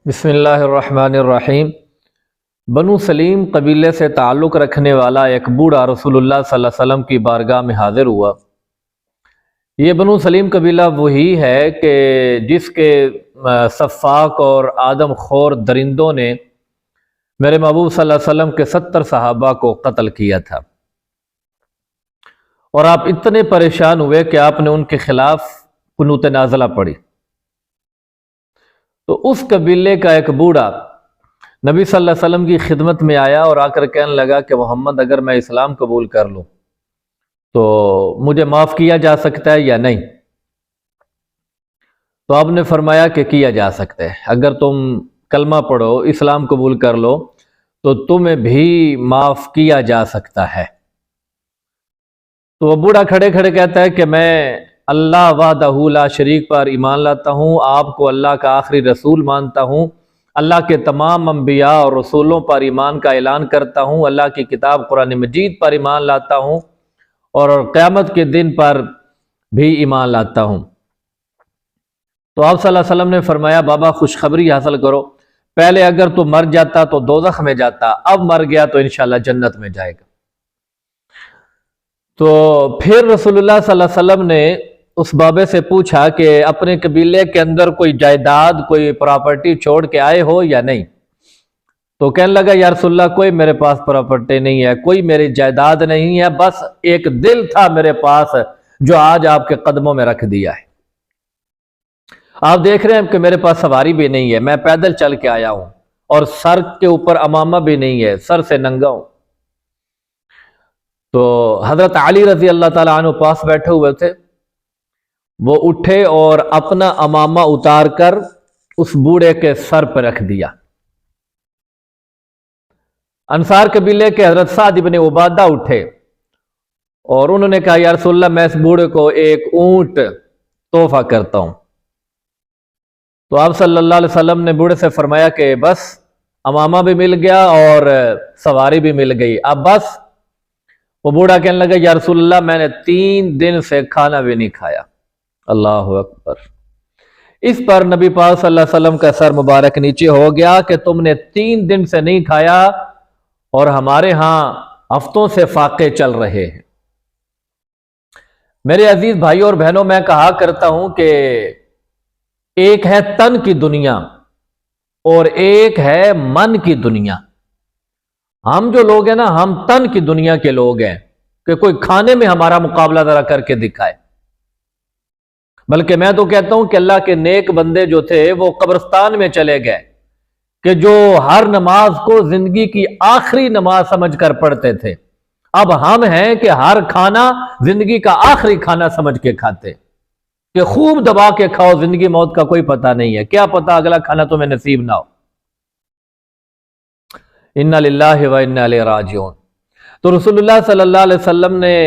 بسم اللہ الرحمن الرحیم۔ بنو سلیم قبیلے سے تعلق رکھنے والا ایک بوڑھا رسول اللہ صلی اللہ علیہ وسلم کی بارگاہ میں حاضر ہوا۔ یہ بنو سلیم قبیلہ وہی ہے کہ جس کے سفاک اور آدم خور درندوں نے میرے محبوب صلی اللہ علیہ وسلم کے 70 صحابہ کو قتل کیا تھا، اور آپ اتنے پریشان ہوئے کہ آپ نے ان کے خلاف قنوت نازلہ پڑھی۔ تو اس قبیلے کا ایک بوڑھا نبی صلی اللہ علیہ وسلم کی خدمت میں آیا اور آ کر کہنے لگا کہ محمد، اگر میں اسلام قبول کر لوں تو مجھے معاف کیا جا سکتا ہے یا نہیں؟ تو آپ نے فرمایا کہ کیا جا سکتا ہے، اگر تم کلمہ پڑھو، اسلام قبول کر لو تو تمہیں بھی معاف کیا جا سکتا ہے۔ تو وہ بوڑھا کھڑے کھڑے کہتا ہے کہ میں اللہ وحدہ لا شریک پر ایمان لاتا ہوں، آپ کو اللہ کا آخری رسول مانتا ہوں، اللہ کے تمام انبیاء اور رسولوں پر ایمان کا اعلان کرتا ہوں، اللہ کی کتاب قرآن مجید پر ایمان لاتا ہوں، اور قیامت کے دن پر بھی ایمان لاتا ہوں۔ تو آپ صلی اللہ علیہ وسلم نے فرمایا، بابا خوشخبری حاصل کرو، پہلے اگر تو مر جاتا تو دوزخ میں جاتا، اب مر گیا تو انشاءاللہ جنت میں جائے گا۔ تو پھر رسول اللہ صلی اللہ علیہ وسلم نے اس بابے سے پوچھا کہ اپنے قبیلے کے اندر کوئی جائیداد، کوئی پراپرٹی چھوڑ کے آئے ہو یا نہیں؟ تو کہنے لگا، یا رسول اللہ کوئی میرے پاس پراپرٹی نہیں ہے، کوئی میری جائیداد نہیں ہے، بس ایک دل تھا میرے پاس جو آج آپ کے قدموں میں رکھ دیا ہے۔ آپ دیکھ رہے ہیں کہ میرے پاس سواری بھی نہیں ہے، میں پیدل چل کے آیا ہوں، اور سر کے اوپر امامہ بھی نہیں ہے، سر سے ننگا ہوں۔ تو حضرت علی رضی اللہ تعالیٰ عنہ پاس بیٹھے ہوئے تھے، وہ اٹھے اور اپنا امامہ اتار کر اس بوڑھے کے سر پہ رکھ دیا۔ انصار قبیلے کے حضرت سعد بن عبادہ اٹھے اور انہوں نے کہا، یا رسول اللہ میں اس بوڑھے کو ایک اونٹ تحفہ کرتا ہوں۔ تو آپ صلی اللہ علیہ وسلم نے بوڑھے سے فرمایا کہ بس امامہ بھی مل گیا اور سواری بھی مل گئی، اب بس۔ وہ بوڑھا کہنے لگا، یا رسول اللہ میں نے 3 دن سے کھانا بھی نہیں کھایا۔ اللہ اکبر۔ اس پر نبی پاک صلی اللہ علیہ وسلم کا سر مبارک نیچے ہو گیا کہ تم نے 3 دن سے نہیں کھایا اور ہمارے ہاں ہفتوں سے فاقے چل رہے ہیں۔ میرے عزیز بھائیوں اور بہنوں، میں کہا کرتا ہوں کہ ایک ہے تن کی دنیا اور ایک ہے من کی دنیا۔ ہم جو لوگ ہیں نا، ہم تن کی دنیا کے لوگ ہیں کہ کوئی کھانے میں ہمارا مقابلہ ذرا کر کے دکھائے، بلکہ میں تو کہتا ہوں کہ اللہ کے نیک بندے جو تھے وہ قبرستان میں چلے گئے کہ جو ہر نماز کو زندگی کی آخری نماز سمجھ کر پڑھتے تھے۔ اب ہم ہیں کہ ہر کھانا زندگی کا آخری کھانا سمجھ کے کھاتے کہ خوب دبا کے کھاؤ، زندگی موت کا کوئی پتہ نہیں ہے، کیا پتہ اگلا کھانا تمہیں نصیب نہ ہو۔ انا للہ و انا الیہ راجعون۔ تو رسول اللہ صلی اللہ علیہ وسلم نے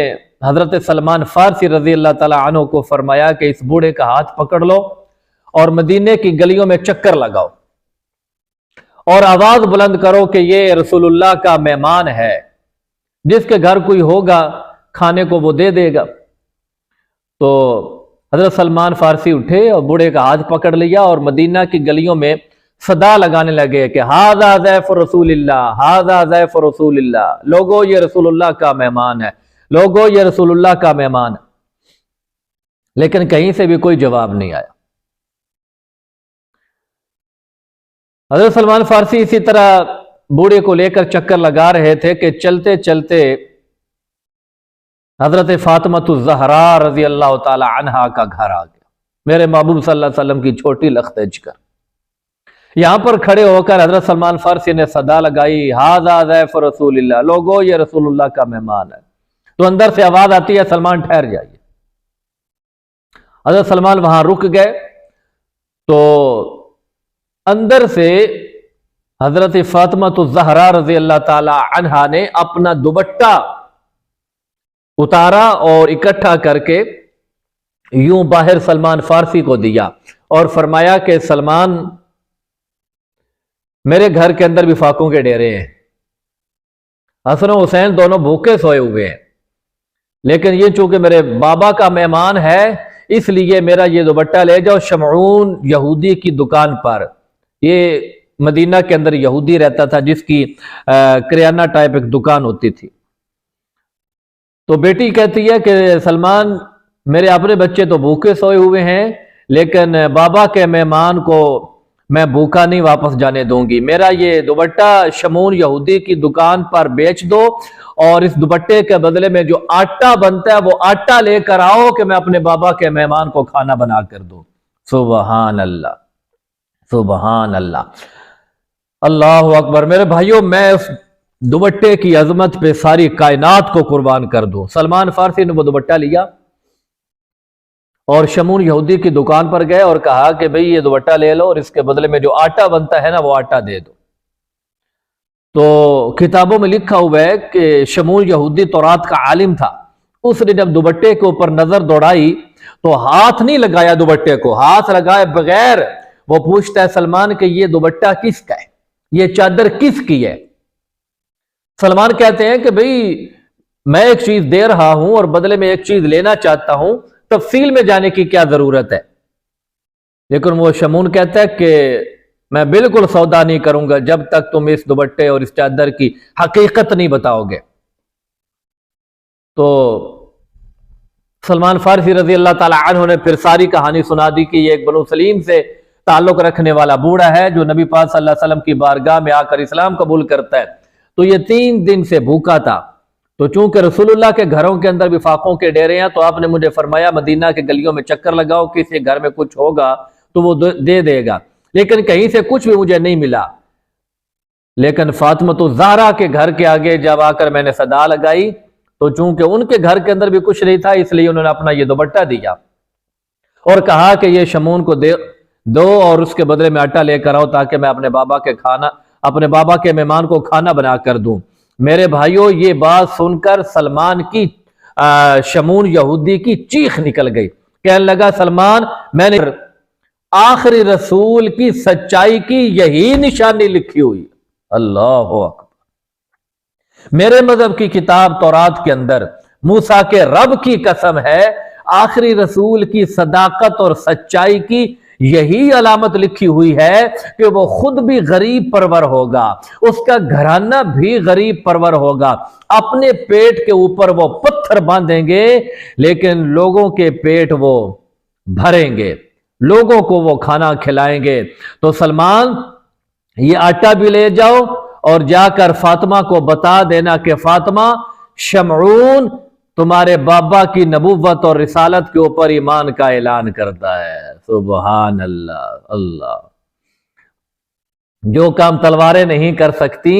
حضرت سلمان فارسی رضی اللہ تعالیٰ عنہ کو فرمایا کہ اس بوڑھے کا ہاتھ پکڑ لو اور مدینے کی گلیوں میں چکر لگاؤ اور آواز بلند کرو کہ یہ رسول اللہ کا مہمان ہے، جس کے گھر کوئی ہوگا کھانے کو وہ دے دے گا۔ تو حضرت سلمان فارسی اٹھے اور بوڑھے کا ہاتھ پکڑ لیا اور مدینہ کی گلیوں میں صدا لگانے لگے کہ ہاذا ضیف رسول اللہ، ہاذا ضیف رسول اللہ، لوگو یہ رسول اللہ کا مہمان ہے، لوگو یہ رسول اللہ کا مہمان ہے۔ لیکن کہیں سے بھی کوئی جواب نہیں آیا۔ حضرت سلمان فارسی اسی طرح بوڑھے کو لے کر چکر لگا رہے تھے کہ چلتے چلتے حضرت فاطمۃ الزہراء رضی اللہ تعالی عنہا کا گھر آ گیا، میرے محبوب صلی اللہ علیہ وسلم کی چھوٹی لخت جگر۔ یہاں پر کھڑے ہو کر حضرت سلمان فارسی نے صدا لگائی، ہاذا ضیف رسول اللہ، لوگو یہ رسول اللہ کا مہمان ہے۔ تو اندر سے آواز آتی ہے، سلمان ٹھہر جائیے۔ حضرت سلمان وہاں رک گئے تو اندر سے حضرت فاطمۃ الزہراء رضی اللہ تعالی عنہا نے اپنا دوپٹہ اتارا اور اکٹھا کر کے یوں باہر سلمان فارسی کو دیا اور فرمایا کہ سلمان، میرے گھر کے اندر بھی فاقوں کے ڈیرے ہیں، حسن و حسین دونوں بھوکے سوئے ہوئے ہیں، لیکن یہ چونکہ میرے بابا کا مہمان ہے اس لیے میرا یہ دوپٹہ لے جاؤ شمعون یہودی کی دکان پر، یہ مدینہ کے اندر یہودی رہتا تھا جس کی کریانہ ٹائپ ایک دکان ہوتی تھی۔ تو بیٹی کہتی ہے کہ سلمان میرے اپنے بچے تو بھوکے سوئے ہوئے ہیں، لیکن بابا کے مہمان کو میں بھوکا نہیں واپس جانے دوں گی، میرا یہ دوپٹہ شمون یہودی کی دکان پر بیچ دو اور اس دوپٹے کے بدلے میں جو آٹا بنتا ہے وہ آٹا لے کر آؤ کہ میں اپنے بابا کے مہمان کو کھانا بنا کر دوں۔ سبحان اللہ، سبحان اللہ، اللہ اکبر۔ میرے بھائیوں، میں اس دوپٹے کی عظمت پہ ساری کائنات کو قربان کر دوں۔ سلمان فارسی نے وہ دوپٹہ لیا اور شمون یہودی کی دکان پر گئے اور کہا کہ بھئی یہ دوپٹہ لے لو اور اس کے بدلے میں جو آٹا بنتا ہے نا وہ آٹا دے دو۔ تو کتابوں میں لکھا ہوا ہے کہ شمون یہودی تورات کا عالم تھا، اس نے جب دوپٹے کے اوپر نظر دوڑائی تو ہاتھ نہیں لگایا دوپٹے کو، ہاتھ لگائے بغیر وہ پوچھتا ہے سلمان کہ یہ دوپٹہ کس کا ہے، یہ چادر کس کی ہے؟ سلمان کہتے ہیں کہ بھئی میں ایک چیز دے رہا ہوں اور بدلے میں ایک چیز لینا چاہتا ہوں، تفصیل میں جانے کی کیا ضرورت ہے؟ لیکن وہ شمون کہتا ہے کہ میں بالکل سودا نہیں کروں گا جب تک تم اس دوپٹے اور اس چادر کی حقیقت نہیں بتاؤ گے۔ تو سلمان فارسی رضی اللہ تعالی عنہ نے پھر ساری کہانی سنا دی کہ یہ ایک بنو سلیم سے تعلق رکھنے والا بوڑھا ہے جو نبی پاک صلی اللہ علیہ وسلم کی بارگاہ میں آ کر اسلام قبول کرتا ہے۔ تو یہ 3 دن سے بھوکا تھا، تو چونکہ رسول اللہ کے گھروں کے اندر وفاقوں کے ڈیرے ہیں تو آپ نے مجھے فرمایا مدینہ کے گلیوں میں چکر لگاؤ، کسی گھر میں کچھ ہوگا تو وہ دے دے گا، لیکن کہیں سے کچھ بھی مجھے نہیں ملا۔ لیکن فاطمہ الزہرا کے گھر کے آگے جب آ کر میں نے صدا لگائی تو چونکہ ان کے گھر کے اندر بھی کچھ نہیں تھا، اس لیے انہوں نے اپنا یہ دوپٹہ دیا اور کہا کہ یہ شمون کو دو اور اس کے بدلے میں آٹا لے کر آؤ تاکہ میں اپنے بابا کے مہمان کو کھانا بنا کر دوں۔ میرے بھائیوں، یہ بات سن کر سلمان کی شمون یہودی کی چیخ نکل گئی، کہنے لگا سلمان میں نے آخری رسول کی سچائی کی یہی نشانی لکھی ہوئی۔ اللہ اکبر۔ میرے مذہب کی کتاب تورات کے اندر موسیٰ کے رب کی قسم ہے، آخری رسول کی صداقت اور سچائی کی یہی علامت لکھی ہوئی ہے کہ وہ خود بھی غریب پرور ہوگا، اس کا گھرانہ بھی غریب پرور ہوگا، اپنے پیٹ کے اوپر وہ پتھر باندھیں گے لیکن لوگوں کے پیٹ وہ بھریں گے، لوگوں کو وہ کھانا کھلائیں گے۔ تو سلمان یہ آٹا بھی لے جاؤ اور جا کر فاطمہ کو بتا دینا کہ فاطمہ، شمعون تمہارے بابا کی نبوت اور رسالت کے اوپر ایمان کا اعلان کرتا ہے۔ سبحان اللہ، اللہ۔ جو کام تلواریں نہیں کر سکتی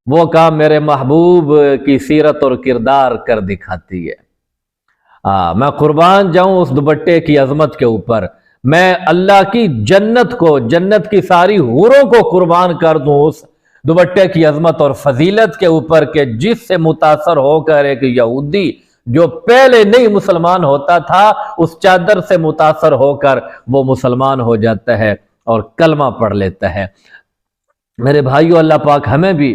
وہ کام میرے محبوب کی سیرت اور کردار کر دکھاتی ہے۔ میں قربان جاؤں اس دوپٹے کی عظمت کے اوپر، میں اللہ کی جنت کو، جنت کی ساری حوروں کو قربان کر دوں اس دوپٹے کی عظمت اور فضیلت کے اوپر کہ جس سے متاثر ہو کر ایک یہودی جو پہلے نہیں مسلمان ہوتا تھا اس چادر سے متاثر ہو کر وہ مسلمان ہو جاتا ہے اور کلمہ پڑھ لیتا ہے۔ میرے بھائیو، اللہ پاک ہمیں بھی